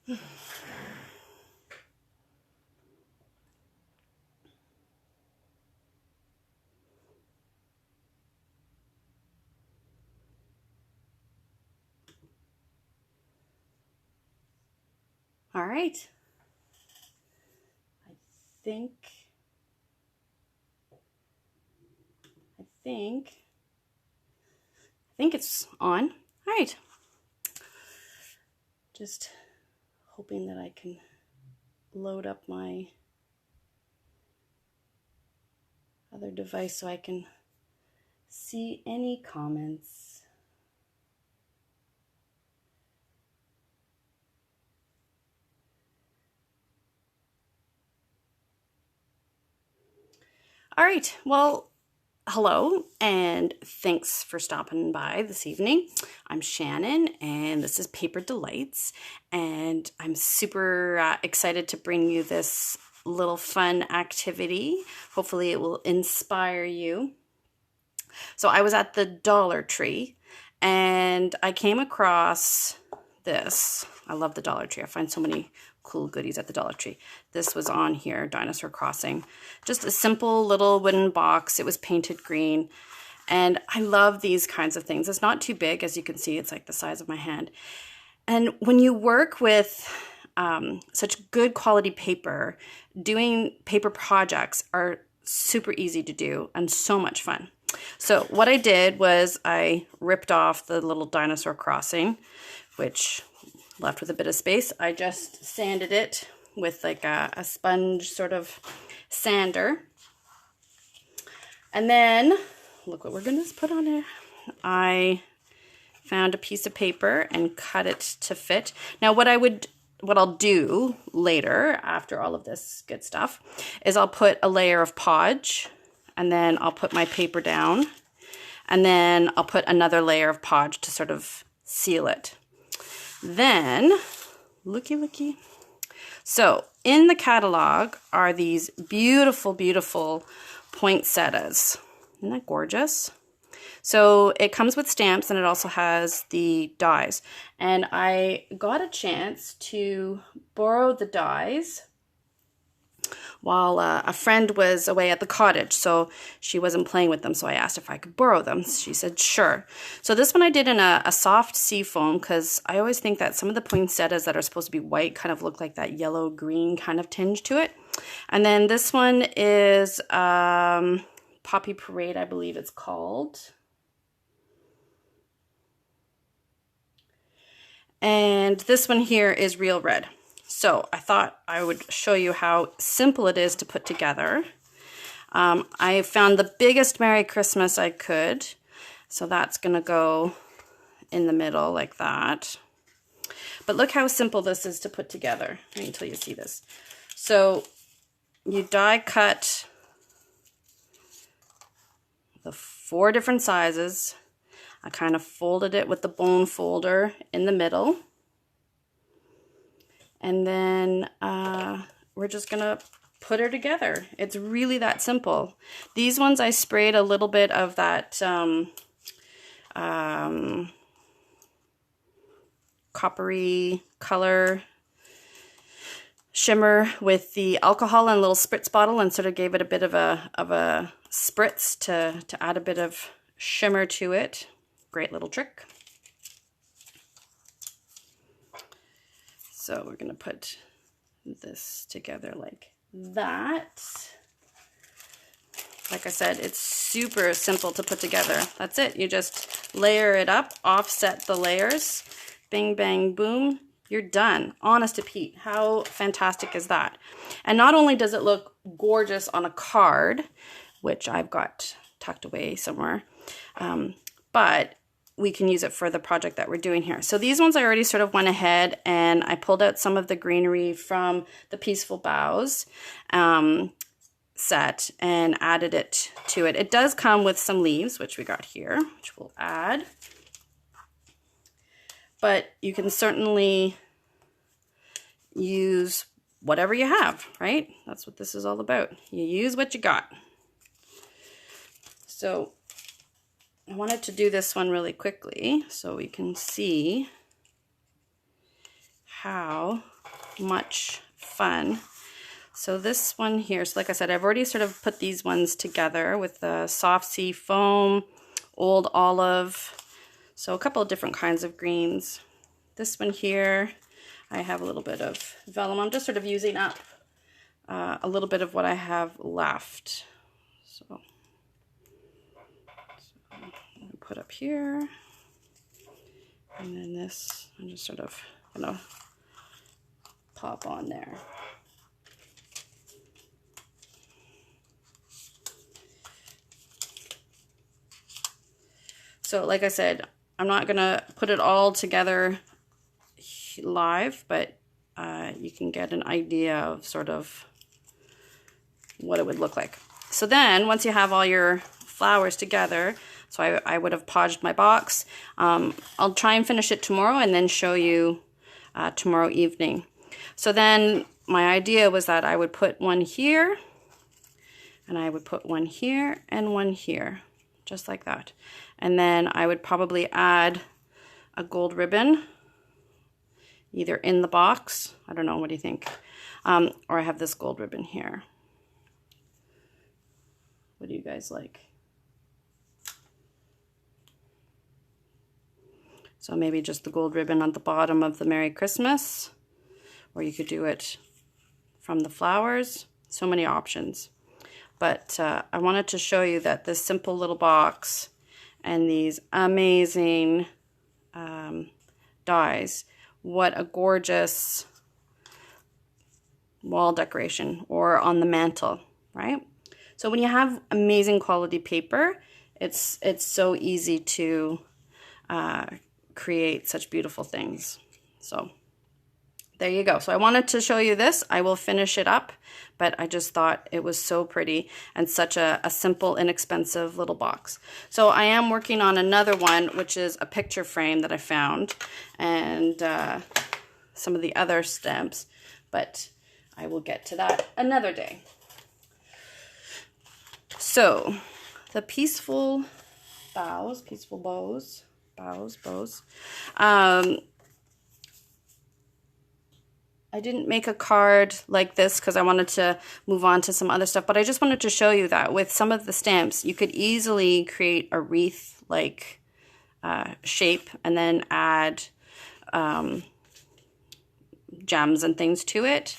All right. I think it's on. All right. Just hoping that I can load up my other device so I can see any comments. All right, well, hello, and thanks for stopping by this evening. I'm Shannon, and this is Paper Delights, and I'm super excited to bring you this little fun activity. Hopefully it will inspire you. So I was at the Dollar Tree, and I came across this. I love the Dollar Tree. I find so many cool goodies at the Dollar Tree. This was on here, Dinosaur Crossing. Just a simple little wooden box. It was painted green. And I love these kinds of things. It's not too big, as you can see. It's like the size of my hand. And when you work with such good quality paper, doing paper projects are super easy to do and so much fun. So what I did was I ripped off the little Dinosaur Crossing, which left with a bit of space. I just sanded it with like a sponge sort of sander. And then, look what we're going to put on there. I found a piece of paper and cut it to fit. Now what I'll do later, after all of this good stuff, is I'll put a layer of podge, and then I'll put my paper down, and then I'll put another layer of podge to sort of seal it. Then, looky. So in the catalog are these beautiful, beautiful poinsettias. Isn't that gorgeous? So it comes with stamps, and it also has the dies. And I got a chance to borrow the dies while a friend was away at the cottage, so she wasn't playing with them, so I asked if I could borrow them. She said sure. So this one I did in a soft sea foam, because I always think that some of the poinsettias that are supposed to be white kind of look like that yellow-green kind of tinge to it. And then this one is Poppy Parade, I believe it's called. And this one here is Real Red. So I thought I would show you how simple it is to put together. I found the biggest Merry Christmas I could. So that's going to go in the middle like that. But look how simple this is to put together. Wait until you see this. So you die cut the 4 different sizes. I kind of folded it with the bone folder in the middle. And then we're just going to put her together. It's really that simple. These ones I sprayed a little bit of that coppery color shimmer with the alcohol in a little spritz bottle, and sort of gave it a bit of a spritz to add a bit of shimmer to it. Great little trick. So we're going to put this together like that. Like I said, it's super simple to put together. That's it. You just layer it up, offset the layers, bing, bang, boom, you're done. Honest to Pete, how fantastic is that? And not only does it look gorgeous on a card, which I've got tucked away somewhere, but we can use it for the project that we're doing here. So these ones I already sort of went ahead and I pulled out some of the greenery from the Peaceful Boughs set and added it to it. It does come with some leaves, which we got here, which we'll add. But you can certainly use whatever you have, right? That's what this is all about. You use what you got. So I wanted to do this one really quickly so we can see how much fun. So this one here, so like I said, I've already sort of put these ones together with the soft sea foam, old olive, so a couple of different kinds of greens. This one here, I have a little bit of vellum. I'm just sort of using up a little bit of what I have left. So I'm going to put up here, and then this, I'm just sort of going to pop on there. So like I said, I'm not going to put it all together live, but you can get an idea of sort of what it would look like. So then once you have all your flowers together, so I would have podged my box. I'll try and finish it tomorrow and then show you tomorrow evening. So then my idea was that I would put one here, and I would put one here and one here, just like that. And then I would probably add a gold ribbon, either in the box, I don't know, what do you think? Or I have this gold ribbon here. What do you guys like? So maybe just the gold ribbon on the bottom of the Merry Christmas, or you could do it from the flowers. So many options. But I wanted to show you that this simple little box and these amazing dies, what a gorgeous wall decoration or on the mantle, right? So when you have amazing quality paper, it's so easy to create such beautiful things. So there you go. So I wanted to show you this. I will finish it up, but I just thought it was so pretty and such a simple, inexpensive little box. So I am working on another one, which is a picture frame that I found, and some of the other stamps, but I will get to that another day. So the Peaceful Boughs, I didn't make a card like this because I wanted to move on to some other stuff, but I just wanted to show you that with some of the stamps, you could easily create a wreath-like shape and then add gems and things to it.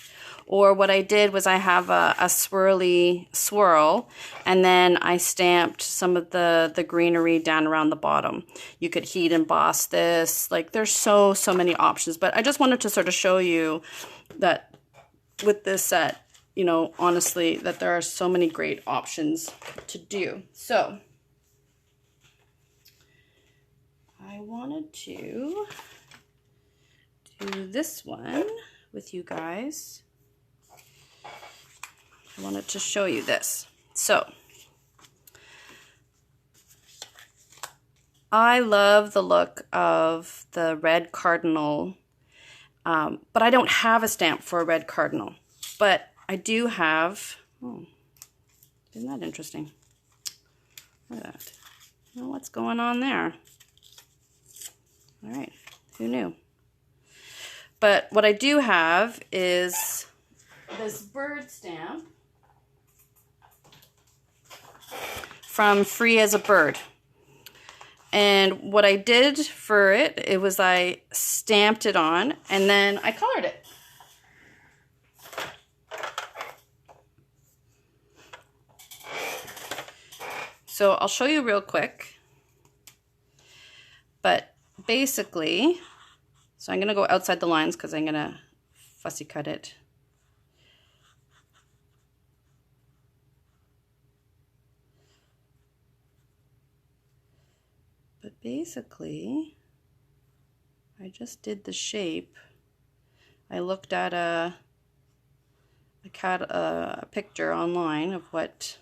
Or what I did was I have a swirly swirl, and then I stamped some of the greenery down around the bottom. You could heat emboss this. Like, there's so many options. But I just wanted to sort of show you that with this set, you know, honestly, that there are so many great options to do. So I wanted to do this one with you guys. I wanted to show you this. So I love the look of the red cardinal, but I don't have a stamp for a red cardinal. But I do have, oh, isn't that interesting? Look at that. Well, what's going on there? All right, who knew? But what I do have is this bird stamp from Free as a Bird. And what I did for it, it was I stamped it on and then I colored it. So I'll show you real quick. But basically, so I'm going to go outside the lines because I'm going to fussy cut it. But basically, I just did the shape. I looked at a picture online of what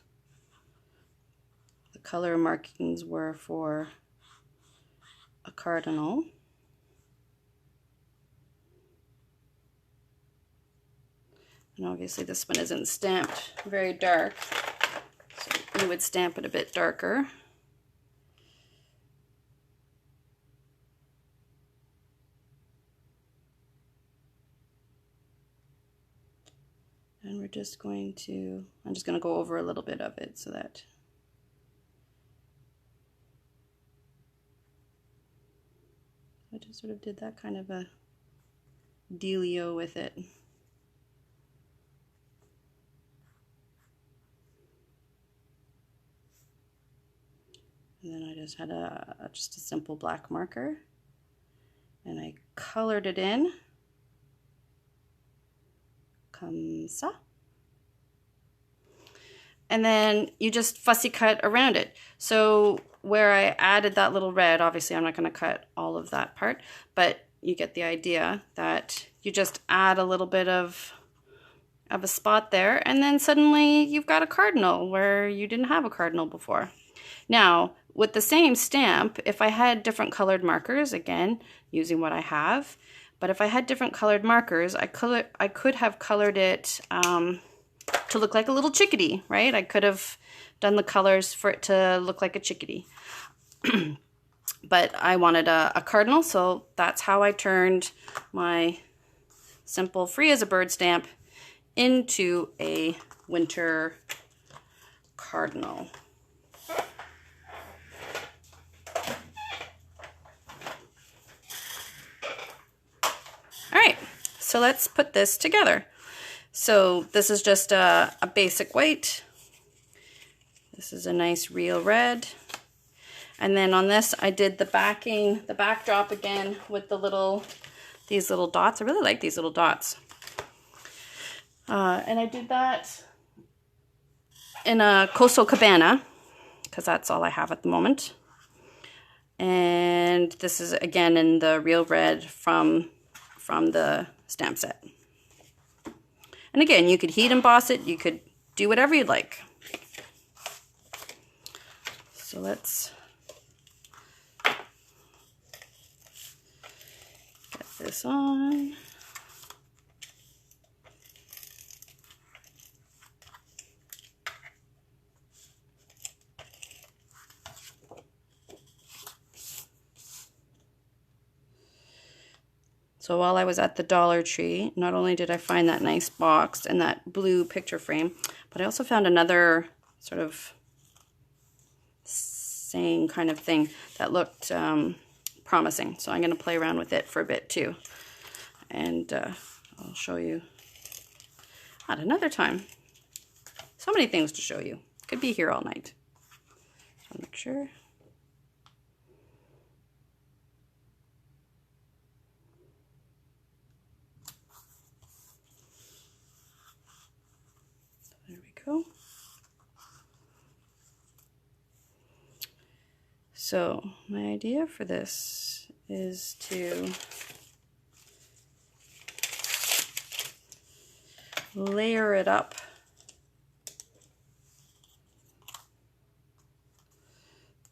the color markings were for a cardinal. And obviously this one isn't stamped very dark, so you would stamp it a bit darker. And we're just going to, I'm just going to go over a little bit of it so that I just sort of did that kind of a dealio with it. And then I just had just a simple black marker, and I colored it in. Comme ça. And then you just fussy cut around it. So where I added that little red, obviously I'm not going to cut all of that part, but you get the idea that you just add a little bit of a spot there, and then suddenly you've got a cardinal where you didn't have a cardinal before. Now, with the same stamp, if I had different colored markers, again, using what I have, but if I had different colored markers, I could have colored it to look like a little chickadee, right? I could have done the colors for it to look like a chickadee. But I wanted a cardinal, so that's how I turned my simple free as a bird stamp into a winter cardinal. All right, so let's put this together. So this is just a basic white. This is a nice real red. And then on this, I did the backing, the backdrop again with these little dots. I really like these little dots. And I did that in a Coastal Cabana, because that's all I have at the moment. And this is again in the real red from the stamp set. And again, you could heat emboss it, you could do whatever you'd like. So let's get this on. So while I was at the Dollar Tree, not only did I find that nice box and that blue picture frame, but I also found another sort of saying kind of thing that looked promising. So I'm going to play around with it for a bit too. And I'll show you at another time. So many things to show you. Could be here all night. So make sure. There we go. So my idea for this is to layer it up.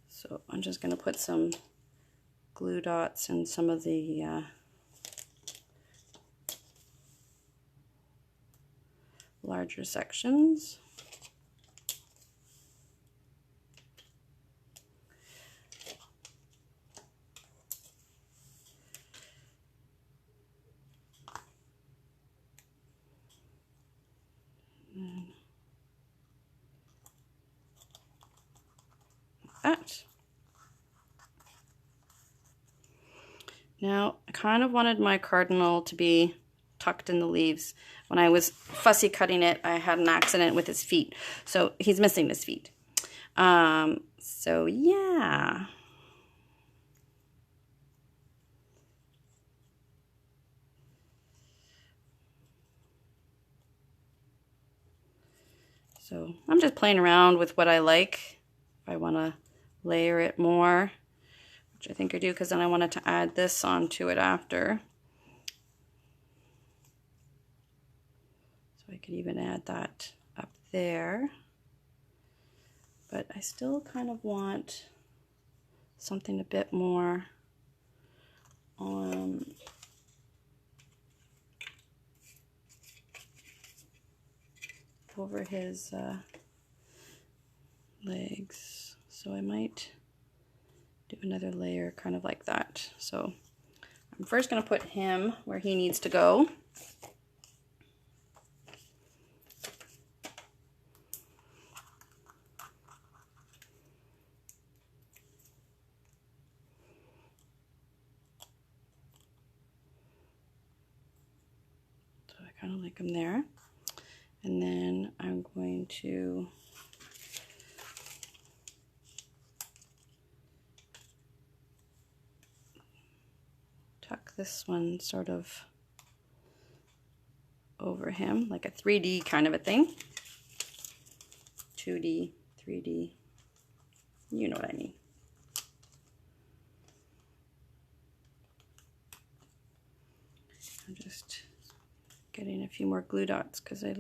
So I'm just going to put some glue dots in some of the larger sections. That. Now, I kind of wanted my cardinal to be tucked in the leaves. When I was fussy cutting it, I had an accident with his feet. So he's missing his feet. So yeah. So I'm just playing around with what I like. If I want to layer it more, which I think I do, because then I wanted to add this onto it after. So I could even add that up there. But I still kind of want something a bit more on over his legs. So I might do another layer kind of like that. So I'm first going to put him where he needs to go. kind of like them there. And then I'm going to tuck this one sort of over him, like a 3D kind of a thing. 2D, 3D, you know what I mean. I'm just getting a few more glue dots because I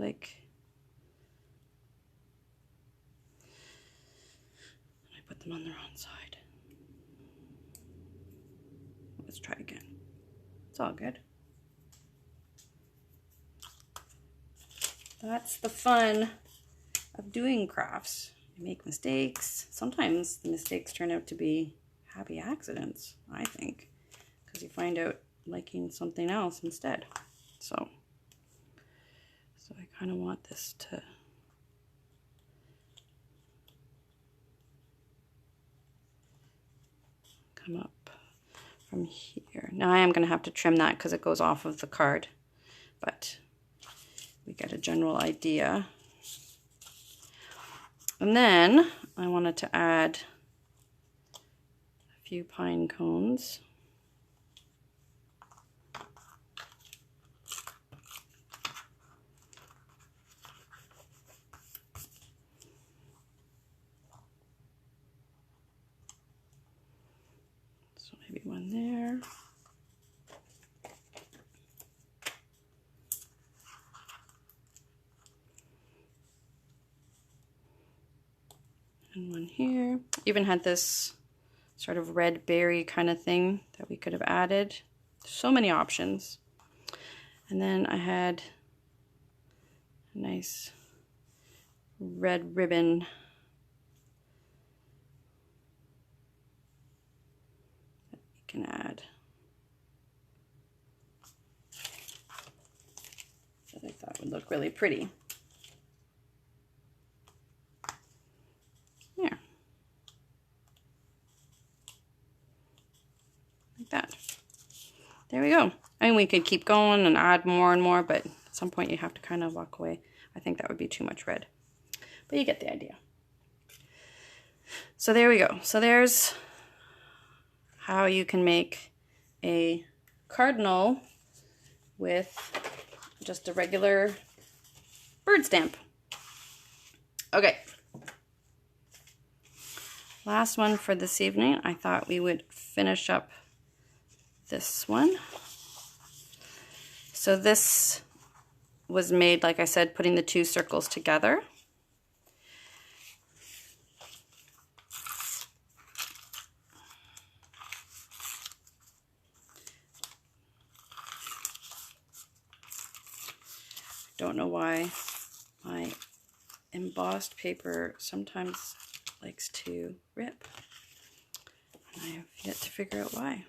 put them on the wrong side. Let's try again. It's all good. That's the fun of doing crafts. You make mistakes. Sometimes the mistakes turn out to be happy accidents, I think, because you find out liking something else instead. So I kind of want this to come up from here. Now I am going to have to trim that because it goes off of the card, but we get a general idea. And then I wanted to add a few pine cones. So maybe one there. And one here. Even had this sort of red berry kind of thing that we could have added. So many options. And then I had a nice red ribbon that we can add. That I thought would look really pretty. There. Like that. There we go. I mean, we could keep going and add more and more, but at some point you have to kind of walk away. I think that would be too much red. But you get the idea. So there we go. So there's how you can make a cardinal with just a regular bird stamp. Okay. Last one for this evening. I thought we would finish up this one. So this was made, like I said, putting the two circles together. Don't know why my embossed paper sometimes likes to rip. And I have yet to figure out why.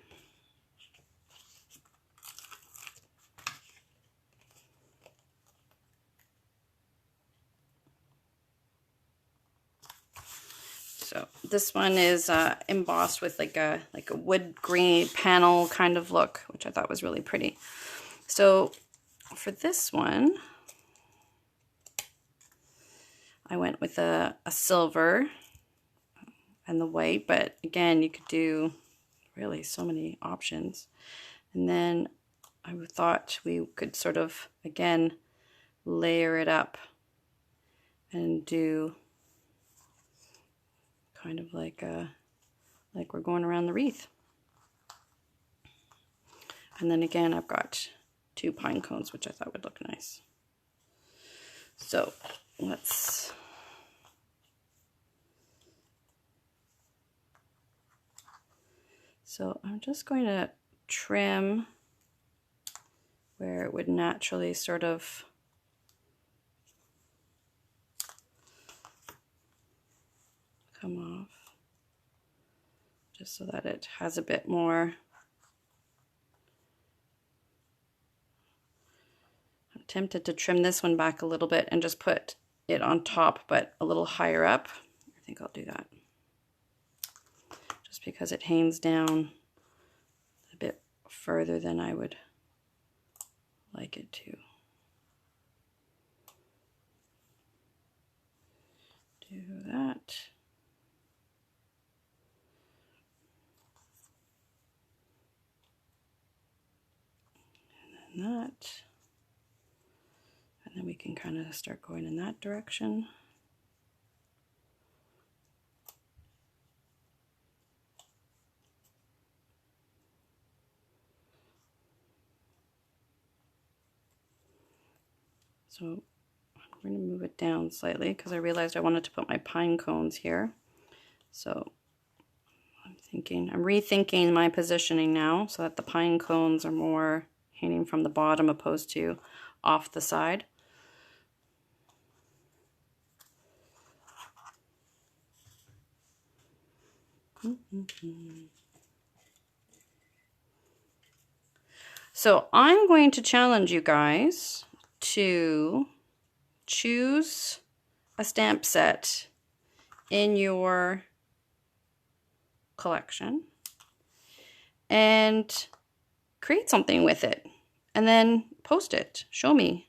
So this one is embossed with like a wood grain panel kind of look, which I thought was really pretty. So for this one, I went with a silver and the white, but again, you could do really so many options. And then I thought we could sort of, again, layer it up and do kind of like we're going around the wreath. And then again, I've got two pine cones, which I thought would look nice. So let's I'm just going to trim where it would naturally sort of come off, just so that it has a bit more. I'm tempted to trim this one back a little bit and just put it on top, but a little higher up. I think I'll do that, just because it hangs down a bit further than I would like it to. that. And then we can kind of start going in that direction. So I'm going to move it down slightly because I realized I wanted to put my pine cones here. So I'm rethinking my positioning now so that the pine cones are more hanging from the bottom opposed to off the side. So I'm going to challenge you guys to choose a stamp set in your collection and create something with it and then post it. Show me.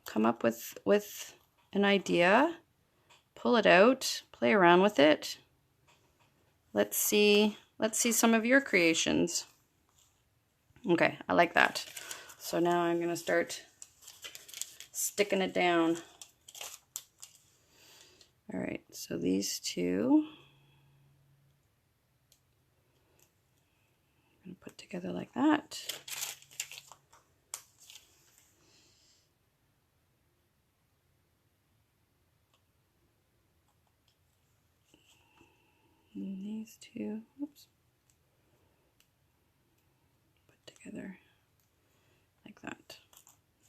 Come up with an idea, pull it out, play around with it. Let's see some of your creations. Okay, I like that. So now I'm going to start sticking it down. All right, so these two I'm going to put together like that. And these two, oops, put together like that.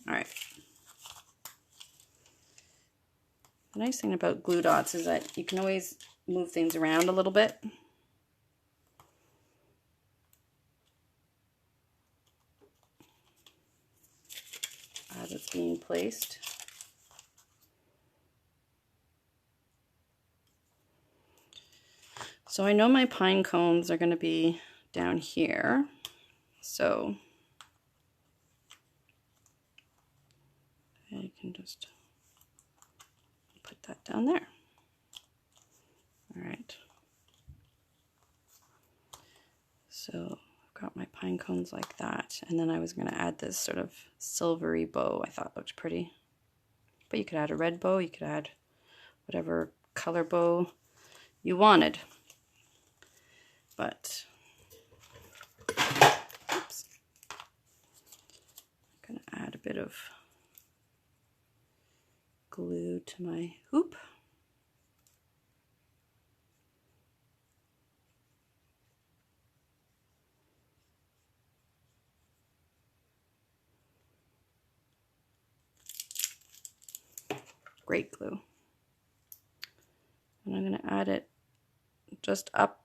All right. The nice thing about glue dots is that you can always move things around a little bit. As it's being placed. So I know my pine cones are going to be down here. So I can just put that down there. All right. So I've got my pine cones like that. And then I was going to add this sort of silvery bow I thought looked pretty. But you could add a red bow, you could add whatever color bow you wanted. But oops, I'm going to add a bit of glue to my hoop. Great glue. And I'm going to add it just up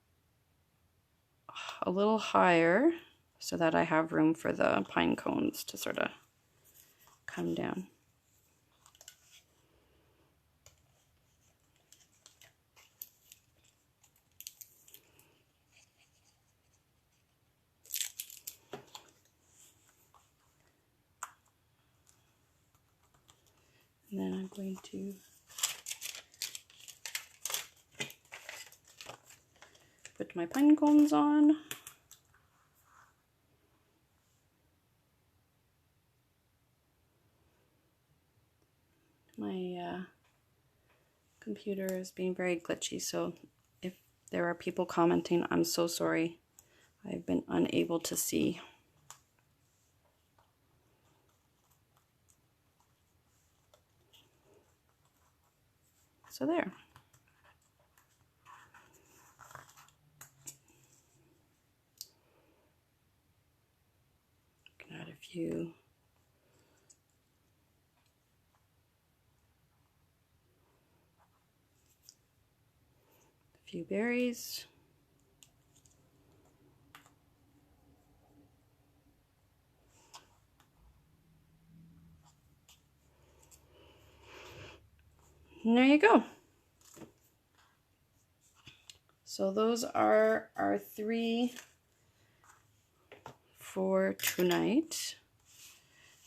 a little higher so that I have room for the pine cones to sort of come down. And then I'm going to put my pine cones on. My computer is being very glitchy, so if there are people commenting, I'm so sorry. I've been unable to see. So there. You can add a few berries. And there you go. So those are our 3 for tonight.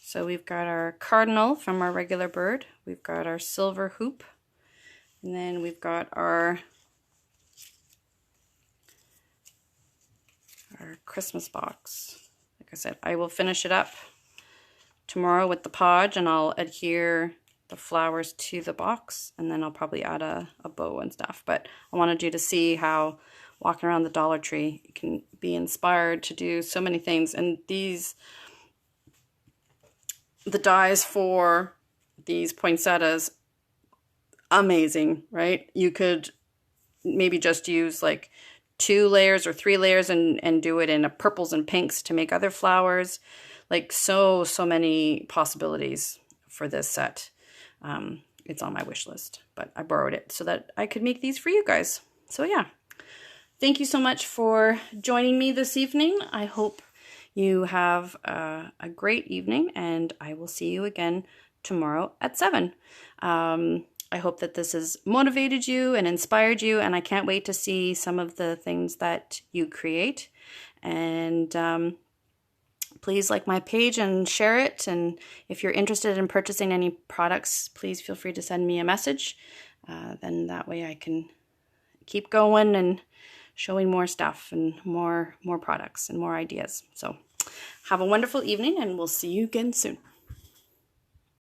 So we've got our cardinal from our regular bird. We've got our silver hoop. And then we've got our Christmas box. Like I said, I will finish it up tomorrow with the podge, and I'll adhere the flowers to the box, and then I'll probably add a bow and stuff. But I wanted you to see how walking around the Dollar Tree you can be inspired to do so many things. And the dies for these poinsettias, amazing, right? You could maybe just use like 2 layers or 3 layers and do it in purples and pinks to make other flowers. Like so many possibilities for this set. It's on my wish list, but I borrowed it so that I could make these for you guys. So yeah, thank you so much for joining me this evening. I hope you have a great evening, and I will see you again tomorrow at 7. I hope that this has motivated you and inspired you, and I can't wait to see some of the things that you create. And please like my page and share it. And if you're interested in purchasing any products, please feel free to send me a message. Then that way I can keep going and showing more stuff and more products and more ideas. So have a wonderful evening, and we'll see you again soon.